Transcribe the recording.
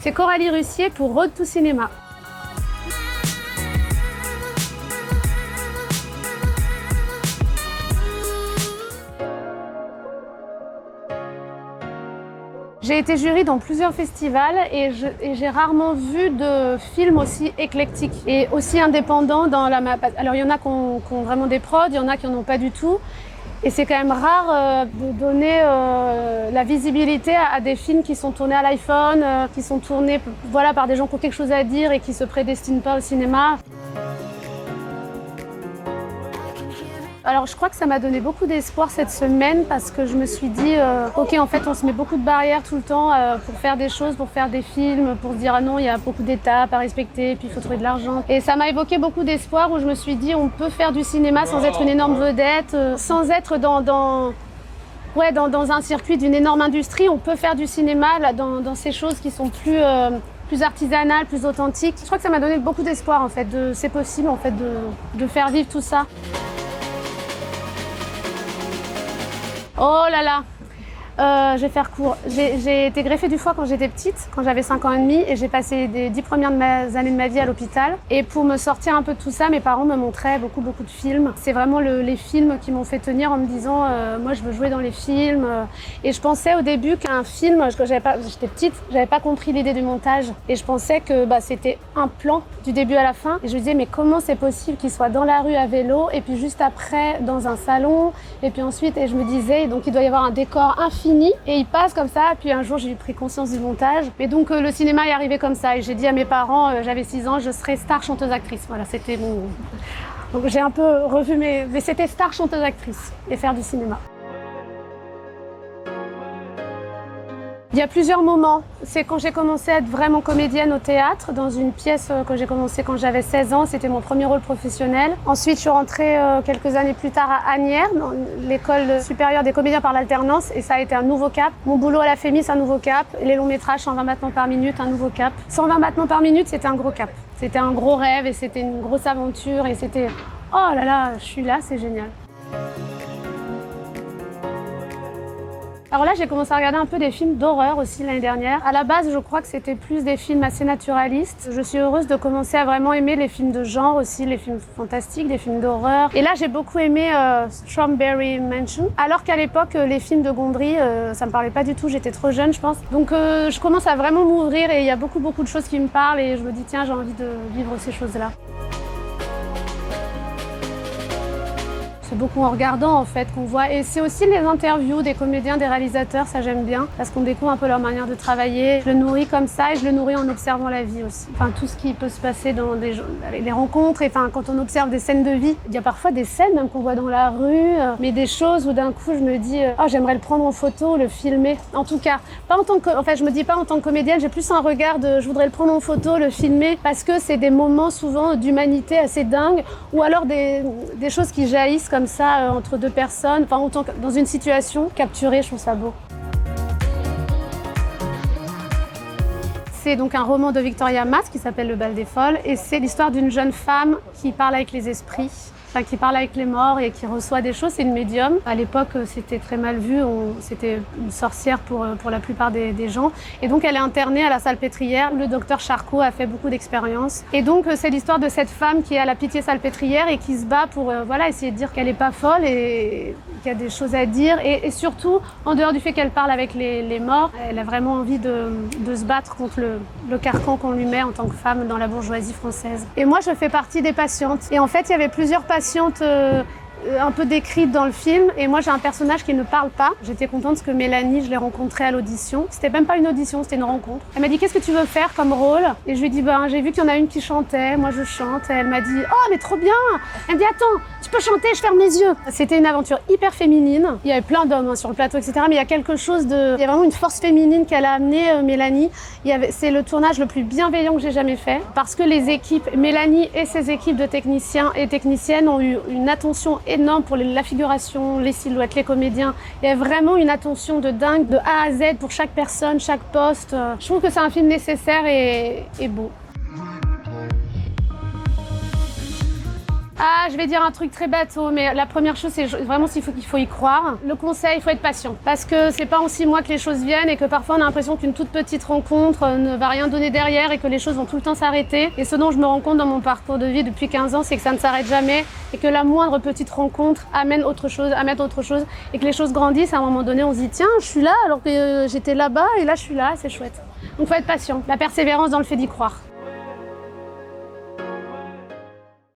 C'est Coralie Russier pour Road to Cinéma. J'ai été jury dans plusieurs festivals et j'ai rarement vu de films aussi éclectiques et aussi indépendants dans la map. Alors il y en a qui ont vraiment des prods, il y en a qui n'en ont pas du tout. Et c'est quand même rare de donner la visibilité à des films qui sont tournés à l'iPhone, qui sont tournés par des gens qui ont quelque chose à dire et qui ne se prédestinent pas au cinéma. Alors je crois que ça m'a donné beaucoup d'espoir cette semaine parce que je me suis dit ok, en fait on se met beaucoup de barrières tout le temps pour faire des choses, pour faire des films, pour se dire ah non, il y a beaucoup d'étapes à respecter, puis il faut trouver de l'argent. Et ça m'a évoqué beaucoup d'espoir où je me suis dit on peut faire du cinéma sans être une énorme vedette, sans être dans un circuit d'une énorme industrie. On peut faire du cinéma là, dans ces choses qui sont plus artisanales, plus authentiques. Je crois que ça m'a donné beaucoup d'espoir en fait, c'est possible en fait de faire vivre tout ça. Oh là là, je vais faire court. J'ai été greffée du foie quand j'étais petite, quand j'avais 5 ans et demi, et j'ai passé les 10 premières années de ma vie à l'hôpital. Et pour me sortir un peu de tout ça, mes parents me montraient beaucoup de films. C'est vraiment les films qui m'ont fait tenir en me disant moi je veux jouer dans les films. Et je pensais au début qu'un film, quand j'étais petite, j'avais pas compris l'idée du montage. Et je pensais que c'était un plan du début à la fin. Et je me disais mais comment c'est possible qu'il soit dans la rue à vélo, et puis juste après dans un salon, et puis ensuite, et je me disais donc il doit y avoir un décor infini. Et il passe comme ça, puis un jour j'ai pris conscience du montage. Et donc le cinéma est arrivé comme ça. Et j'ai dit à mes parents, j'avais 6 ans, je serai star chanteuse actrice. Voilà, c'était mon... Donc j'ai un peu revu mais c'était star chanteuse actrice et faire du cinéma. Il y a plusieurs moments. C'est quand j'ai commencé à être vraiment comédienne au théâtre, dans une pièce que j'ai commencé quand j'avais 16 ans. C'était mon premier rôle professionnel. Ensuite, je suis rentrée quelques années plus tard à Asnières, dans l'école supérieure des comédiens par l'alternance. Et ça a été un nouveau cap. Mon boulot à la FEMIS, un nouveau cap. Les longs métrages, 120 battements par minute, un nouveau cap. 120 battements par minute, c'était un gros cap. C'était un gros rêve et c'était une grosse aventure. Et c'était, oh là là, je suis là, c'est génial. Alors là, j'ai commencé à regarder un peu des films d'horreur aussi l'année dernière. À la base, je crois que c'était plus des films assez naturalistes. Je suis heureuse de commencer à vraiment aimer les films de genre aussi, les films fantastiques, les films d'horreur. Et là, j'ai beaucoup aimé Strawberry Mansion. Alors qu'à l'époque, les films de Gondry, ça me parlait pas du tout. J'étais trop jeune, je pense. Donc, je commence à vraiment m'ouvrir et il y a beaucoup de choses qui me parlent et je me dis tiens, j'ai envie de vivre ces choses-là. C'est beaucoup en regardant en fait qu'on voit, et c'est aussi les interviews des comédiens, des réalisateurs, ça j'aime bien parce qu'on découvre un peu leur manière de travailler. Je le nourris comme ça et je le nourris en observant la vie aussi. Enfin tout ce qui peut se passer dans les rencontres, et enfin quand on observe des scènes de vie, il y a parfois des scènes même qu'on voit dans la rue, mais des choses où d'un coup je me dis oh j'aimerais le prendre en photo, le filmer. En tout cas, pas en tant que, en fait je me dis pas en tant que comédienne, j'ai plus un regard de je voudrais le prendre en photo, le filmer, parce que c'est des moments souvent d'humanité assez dingues, ou alors des choses qui jaillissent comme ça entre deux personnes, enfin dans une situation capturée, je trouve ça beau. C'est donc un roman de Victoria Mass qui s'appelle Le Bal des Folles, et c'est l'histoire d'une jeune femme qui parle avec les esprits, enfin qui parle avec les morts et qui reçoit des choses. C'est une médium. À l'époque, c'était très mal vu. C'était une sorcière pour la plupart des gens. Et donc, elle est internée à la Salpêtrière. Le docteur Charcot a fait beaucoup d'expériences. Et donc, c'est l'histoire de cette femme qui est à la Pitié-Salpêtrière et qui se bat pour essayer de dire qu'elle n'est pas folle et qu'il y a des choses à dire. Et surtout, en dehors du fait qu'elle parle avec les morts, elle a vraiment envie de se battre contre le carcan qu'on lui met en tant que femme dans la bourgeoisie française. Et moi, je fais partie des patientes. Et en fait, il y avait plusieurs patientes un peu décrites dans le film, et moi j'ai un personnage qui ne parle pas. J'étais contente parce que Mélanie, je l'ai rencontrée à l'audition. C'était même pas une audition, c'était une rencontre. Elle m'a dit qu'est-ce que tu veux faire comme rôle, et je lui ai dit j'ai vu qu'il y en a une qui chantait, moi je chante, et elle m'a dit oh mais trop bien. Elle me dit attends, tu peux chanter, je ferme les yeux. C'était une aventure hyper féminine. Il y avait plein d'hommes sur le plateau, etc. Mais il y a quelque chose il y a vraiment une force féminine qu'elle a amenée, Mélanie. C'est le tournage le plus bienveillant que j'ai jamais fait, parce que les équipes, Mélanie et ses équipes de techniciens et techniciennes ont eu une attention énorme pour la figuration, les silhouettes, les comédiens. Il y a vraiment une attention de dingue, de A à Z pour chaque personne, chaque poste. Je trouve que c'est un film nécessaire et beau. Ah, je vais dire un truc très bateau, mais la première chose, c'est vraiment qu'il faut y croire. Le conseil, il faut être patient. Parce que c'est pas en 6 mois que les choses viennent et que parfois on a l'impression qu'une toute petite rencontre ne va rien donner derrière et que les choses vont tout le temps s'arrêter. Et ce dont je me rends compte dans mon parcours de vie depuis 15 ans, c'est que ça ne s'arrête jamais et que la moindre petite rencontre amène autre chose et que les choses grandissent. À un moment donné, on se dit tiens, je suis là alors que j'étais là-bas et là je suis là, c'est chouette. Donc il faut être patient. La persévérance dans le fait d'y croire.